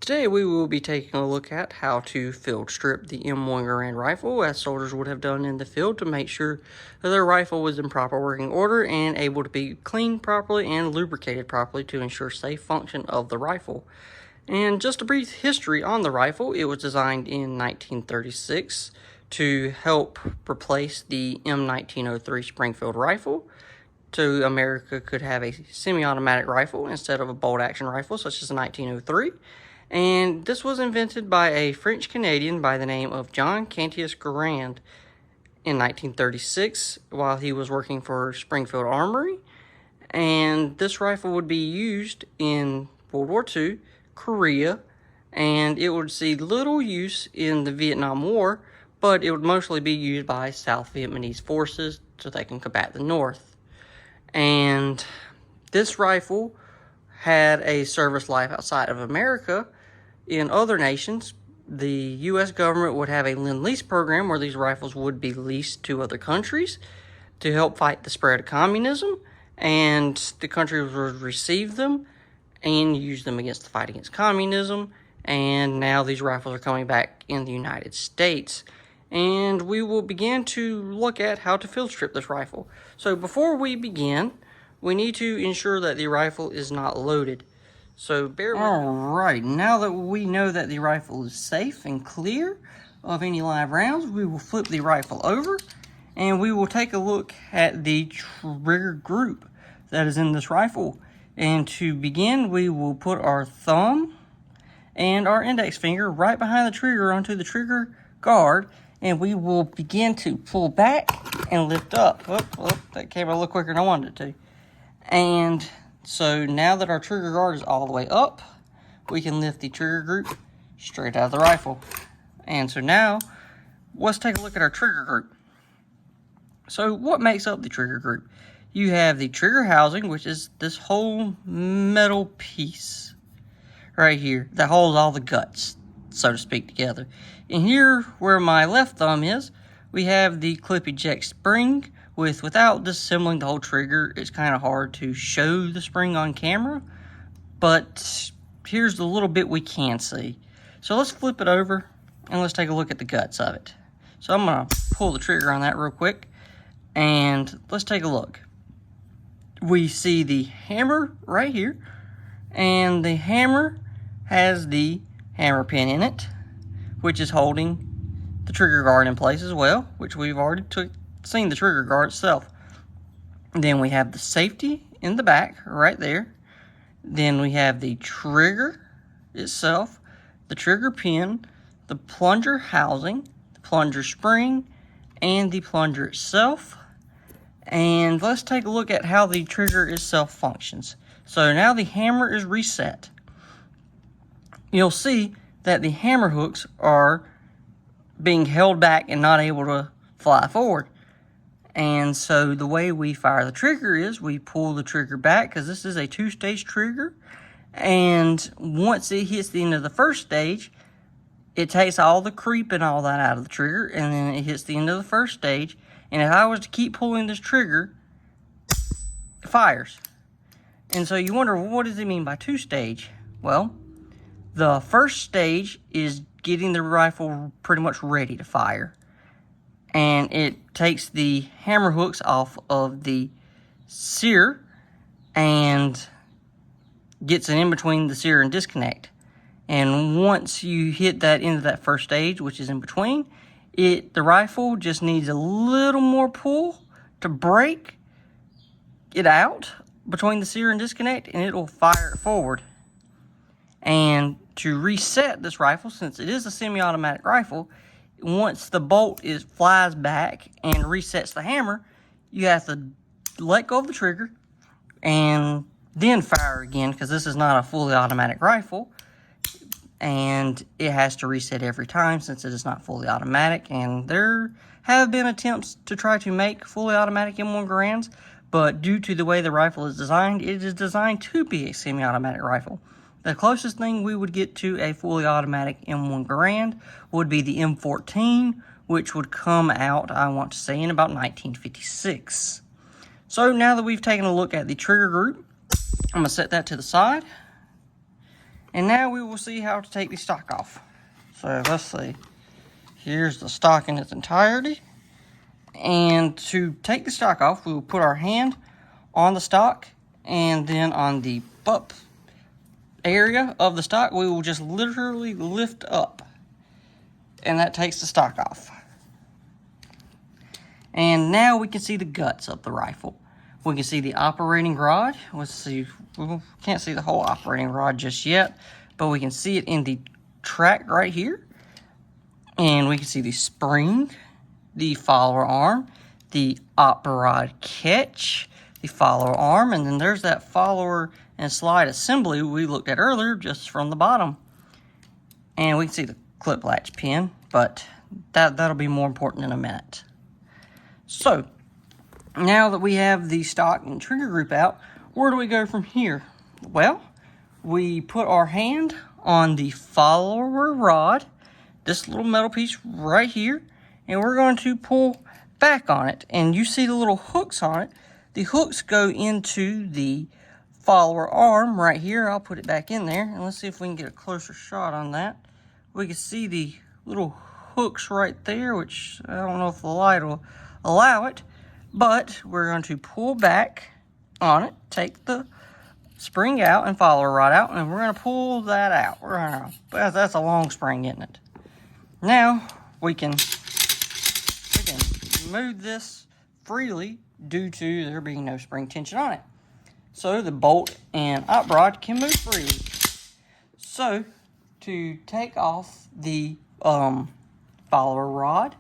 Today we will be taking a look at how to field strip the M1 Garand rifle, as soldiers would have done in the field, to make sure that their rifle was in proper working order and able to be cleaned properly and lubricated properly to ensure safe function of the rifle. And just a brief history on the rifle: it was designed in 1936 to help replace the M1903 Springfield rifle, so America could have a semi-automatic rifle instead of a bolt-action rifle such as the 1903. And this was invented by a French-Canadian by the name of John Cantius Garand in 1936 while he was working for Springfield Armory. And this rifle would be used in World War II, Korea, and it would see little use in the Vietnam War, but it would mostly be used by South Vietnamese forces so they can combat the North. And this rifle had a service life outside of America. In other nations, the U.S. government would have a Lend-Lease program where these rifles would be leased to other countries to help fight the spread of communism, and the countries would receive them and use them against the fight against communism. And now these rifles are coming back in the United States, and we will begin to look at how to field strip this rifle. So before we begin, we need to ensure that the rifle is not loaded. So bear with me. Alright, now that we know that the rifle is safe and clear of any live rounds, we will flip the rifle over and we will take a look at the trigger group that is in this rifle. And to begin, we will put our thumb and our index finger right behind the trigger onto the trigger guard, and we will begin to pull back and lift up. Oh, that came a little quicker than I wanted it to. And so now that our trigger guard is all the way up, we can lift the trigger group straight out of the rifle. And so now, let's take a look at our trigger group. So what makes up the trigger group? You have the trigger housing, which is this whole metal piece right here that holds all the guts, so to speak, together. And here, where my left thumb is, we have the clip eject spring. Without disassembling the whole trigger, it's kind of hard to show the spring on camera, but here's the little bit we can see. So let's flip it over and let's take a look at the guts of it. So I'm going to pull the trigger on that real quick, and let's take a look. We see the hammer right here, and the hammer has the hammer pin in it, which is holding the trigger guard in place as well, which we've already seen the trigger guard itself. Then we have the safety in the back right there. Then we have the trigger itself, the trigger pin, the plunger housing, the plunger spring, and the plunger itself. And let's take a look at how the trigger itself functions. So now the hammer is reset. You'll see that the hammer hooks are being held back and not able to fly forward. And so the way we fire the trigger is we pull the trigger back, because this is a two-stage trigger. And once it hits the end of the first stage, it takes all the creep and all that out of the trigger, and then it hits the end of the first stage. And if I was to keep pulling this trigger, it fires. And so you wonder, well, what does it mean by two-stage? Well, the first stage is getting the rifle pretty much ready to fire. And it takes the hammer hooks off of the sear and gets it in between the sear and disconnect. And once you hit that end of that first stage, which is in between, the rifle just needs a little more pull to break it out between the sear and disconnect, and it'll fire it forward. And to reset this rifle, since it is a semi-automatic rifle, once the bolt flies back and resets the hammer, you have to let go of the trigger and then fire again, because this is not a fully automatic rifle, and it has to reset every time since it is not fully automatic. And there have been attempts to try to make fully automatic M1 Garands, but due to the way the rifle is designed, it is designed to be a semi-automatic rifle. The closest thing we would get to a fully automatic M1 Garand would be the M14, which would come out, I want to say, in about 1956. So now that we've taken a look at the trigger group, I'm going to set that to the side. And now we will see how to take the stock off. So let's see. Here's the stock in its entirety. And to take the stock off, we will put our hand on the stock, and then on the butt area of the stock, we will just literally lift up. And that takes the stock off. And now we can see the guts of the rifle. We can see the operating rod. Let's see, we can't see the whole operating rod just yet, but we can see it in the track right here. And we can see the spring, the follower arm, the op rod catch, the follower arm, and then there's that follower and slide assembly we looked at earlier just from the bottom. And we can see the clip latch pin, but that'll be more important in a minute. So, now that we have the stock and trigger group out, where do we go from here? Well, we put our hand on the follower rod, this little metal piece right here, and we're going to pull back on it. And you see the little hooks on it. The hooks go into the follower arm right here. I'll put it back in there, and let's see if we can get a closer shot on that. We can see the little hooks right there, which I don't know if the light will allow it, but we're going to pull back on it, take the spring out and follower rod out, and we're going to pull that out. That's a long spring, isn't it? Now we can move this freely due to there being no spring tension on it. So the bolt and op rod can move freely. So to take off the follower rod,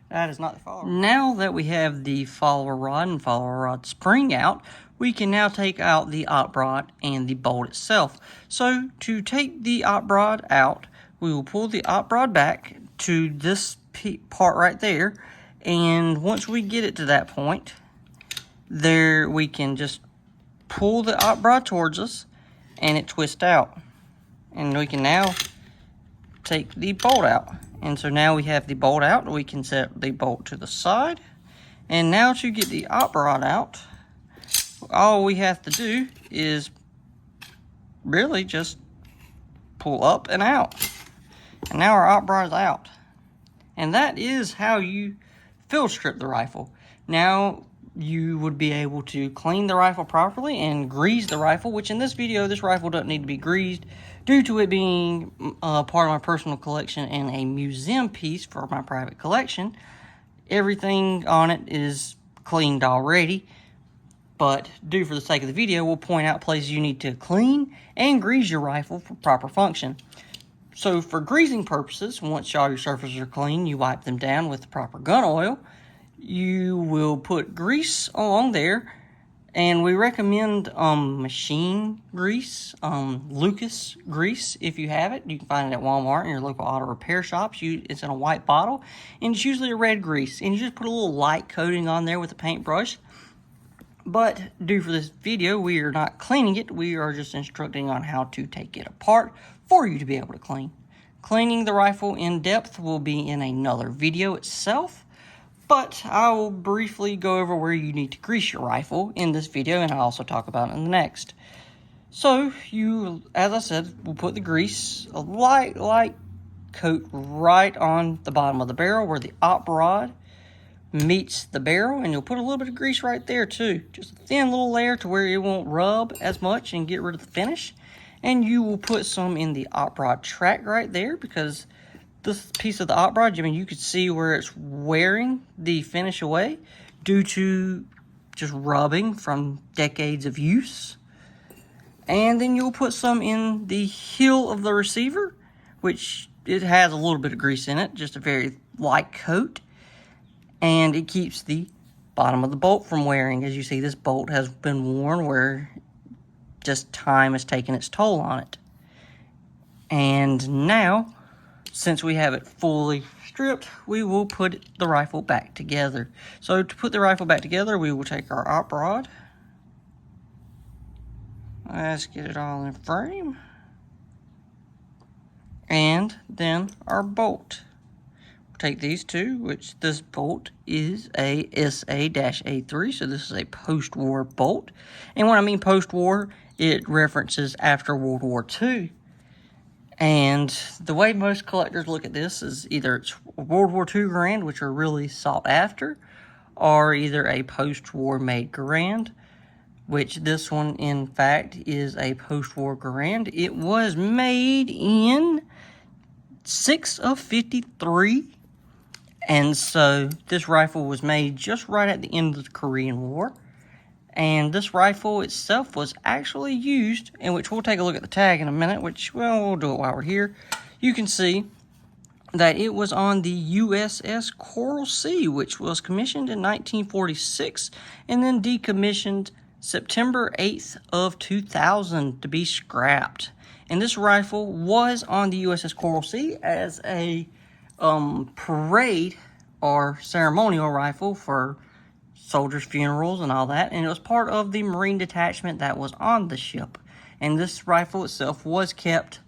that is not the follower rod. Now that we have the follower rod and follower rod spring out, we can now take out the op rod and the bolt itself. So to take the op rod out, we will pull the op rod back to this part right there, and once we get it to that point, there we can just pull the op rod towards us and it twists out. And we can now take the bolt out. And so now we have the bolt out. We can set the bolt to the side. And now to get the op rod out, all we have to do is really just pull up and out. And now our op rod is out. And that is how you field strip the rifle. Now you would be able to clean the rifle properly and grease the rifle, which in this video, this rifle doesn't need to be greased due to it being part of my personal collection and a museum piece for my private collection. Everything on it is cleaned already, but due for the sake of the video, we'll point out places you need to clean and grease your rifle for proper function. So for greasing purposes, once all your surfaces are clean, you wipe them down with the proper gun oil. You will put grease along there, and we recommend machine grease, Lucas grease if you have it. You can find it at Walmart and your local auto repair shops. It's in a white bottle, and it's usually a red grease. And you just put a little light coating on there with a paintbrush. But due for this video, we are not cleaning it. We are just instructing on how to take it apart for you to be able to clean. Cleaning the rifle in depth will be in another video itself, but I will briefly go over where you need to grease your rifle in this video, and I'll also talk about it in the next. So you, as I said, will put the grease, a light coat right on the bottom of the barrel where the op rod meets the barrel, and you'll put a little bit of grease right there too. Just a thin little layer to where it won't rub as much and get rid of the finish. And you will put some in the op rod track right there, because this piece of the op rod, I mean, you could see where it's wearing the finish away due to just rubbing from decades of use. And then you'll put some in the heel of the receiver, which it has a little bit of grease in it, just a very light coat. And it keeps the bottom of the bolt from wearing. As you see, this bolt has been worn where just time has taken its toll on it. And now, since we have it fully stripped, we will put the rifle back together. So to put the rifle back together, we will take our op rod. Let's get it all in frame. And then our bolt. Take these two, which this bolt is a SA-A3, so this is a post-war bolt. And when I mean post-war, it references after World War II. And the way most collectors look at this is either it's World War II Garand, which are really sought after, or either a post-war made Garand, which this one, in fact, is a post-war Garand. It was made in 6 of 53, and so this rifle was made just right at the end of the Korean War. And this rifle itself was actually used, in which we'll take a look at the tag in a minute, which, well, we'll do it while we're here. You can see that it was on the USS Coral Sea, which was commissioned in 1946 and then decommissioned September 8th of 2000 to be scrapped. And this rifle was on the USS Coral Sea as a parade or ceremonial rifle for soldiers' funerals and all that, and it was part of the Marine detachment that was on the ship. And this rifle itself was kept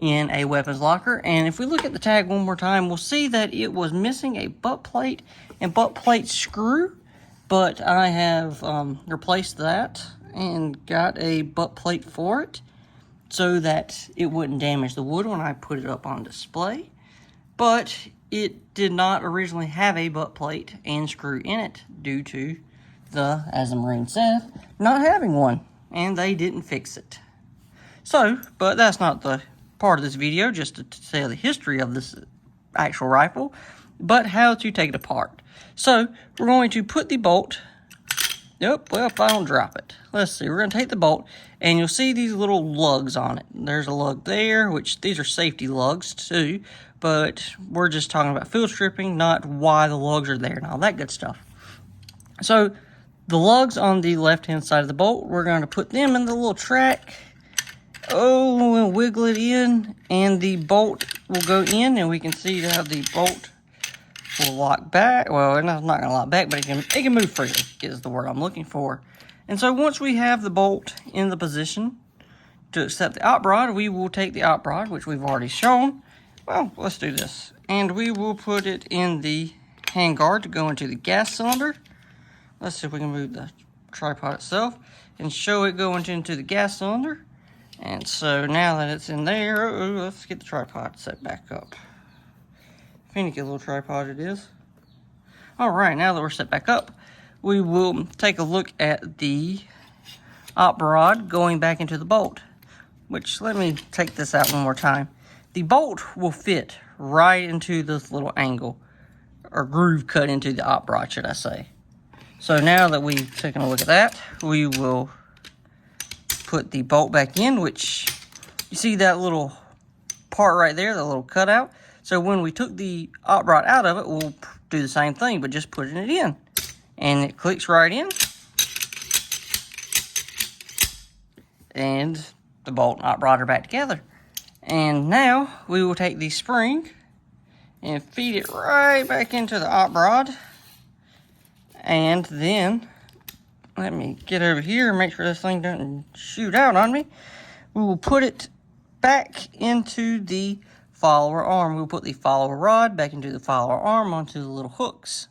in a weapons locker. And if we look at the tag one more time, we'll see that it was missing a butt plate and butt plate screw, but I have replaced that and got a butt plate for it so that it wouldn't damage the wood when I put it up on display. But it did not originally have a butt plate and screw in it due to the, as the Marine said, not having one, and they didn't fix it. So, but that's not the part of this video, just to tell the history of this actual rifle, but how to take it apart. So, we're going to put the bolt, well, if I don't drop it. Let's see, we're going to take the bolt, and you'll see these little lugs on it. There's a lug there, which these are safety lugs too, but we're just talking about field stripping, not why the lugs are there and all that good stuff. So, the lugs on the left-hand side of the bolt, we're going to put them in the little track. Oh, we'll wiggle it in, and the bolt will go in, and we can see how the bolt will lock back. Well, it's not going to lock back, but it can move freely, is the word I'm looking for. And so once we have the bolt in the position to accept the op rod, we will take the op rod, which we've already shown. Well, let's do this. And we will put it in the handguard to go into the gas cylinder. Let's see if we can move the tripod itself and show it going into the gas cylinder. And so now that it's in there, let's get the tripod set back up. Finicky little tripod it is. Alright, now that we're set back up, we will take a look at the op rod going back into the bolt. Which, let me take this out one more time. The bolt will fit right into this little angle, or groove cut into the op rod, should I say. So now that we've taken a look at that, we will put the bolt back in, which you see that little part right there, that little cutout. So when we took the op rod out of it, we'll do the same thing, but just putting it in. And it clicks right in. And the bolt and op rod are back together. And now we will take the spring and feed it right back into the op rod. And then, let me get over here and make sure this thing doesn't shoot out on me. We will put it back into the follower arm. We'll put the follower rod back into the follower arm onto the little hooks.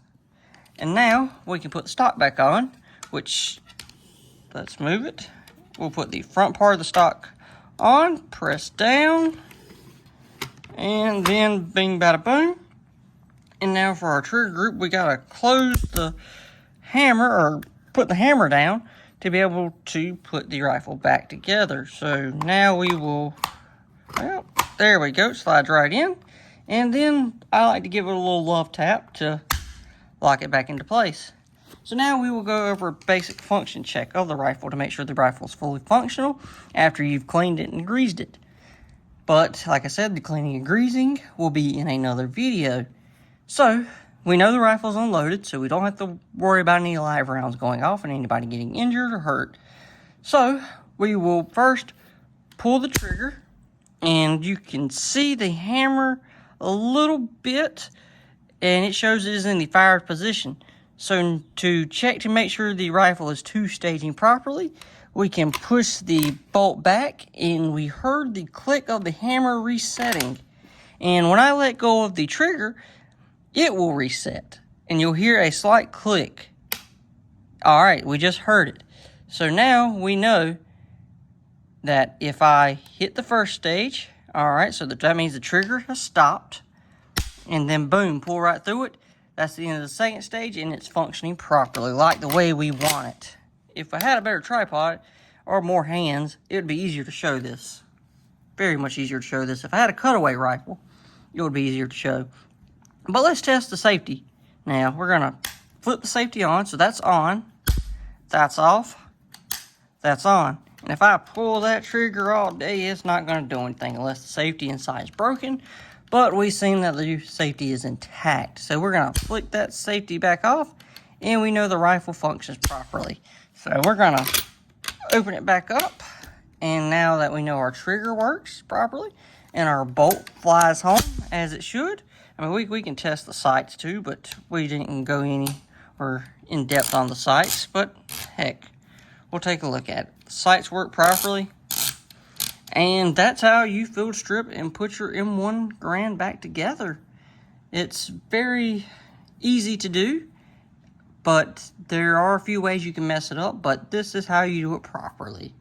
And now we can put the stock back on, which, let's move it. We'll put the front part of the stock on, press down, and then bing bada boom. And now for our trigger group, we gotta close the hammer, or put the hammer down to be able to put the rifle back together. So now we will, well, there we go, slides right in. And then I like to give it a little love tap to lock it back into place. So now we will go over a basic function check of the rifle to make sure the rifle is fully functional after you've cleaned it and greased it. But like I said, the cleaning and greasing will be in another video. So we know the rifle's unloaded, so we don't have to worry about any live rounds going off and anybody getting injured or hurt. So we will first pull the trigger, and you can see the hammer a little bit, and it shows it is in the fired position. So to check to make sure the rifle is two-staging properly, we can push the bolt back, and we heard the click of the hammer resetting. And when I let go of the trigger, it will reset, and you'll hear a slight click. Alright, we just heard it. So now we know that if I hit the first stage, All right, so that means the trigger has stopped. And then boom, pull right through it. That's the end of the second stage, and it's functioning properly, like the way we want it. If I had a better tripod or more hands, it would be easier to show this. Very much easier to show this. If I had a cutaway rifle, it would be easier to show. But let's test the safety. Now, we're gonna flip the safety on, so that's on. That's off. That's on. And if I pull that trigger all day, it's not gonna do anything unless the safety inside is broken. But we've seen that the safety is intact. So we're gonna flick that safety back off, and we know the rifle functions properly. So we're gonna open it back up. And now that we know our trigger works properly and our bolt flies home as it should, I mean, we can test the sights too, but we didn't go any or in depth on the sights. But heck, we'll take a look at it. The sights work properly. And that's how you field strip and put your M1 Garand back together. It's very easy to do, but there are a few ways you can mess it up, but this is how you do it properly.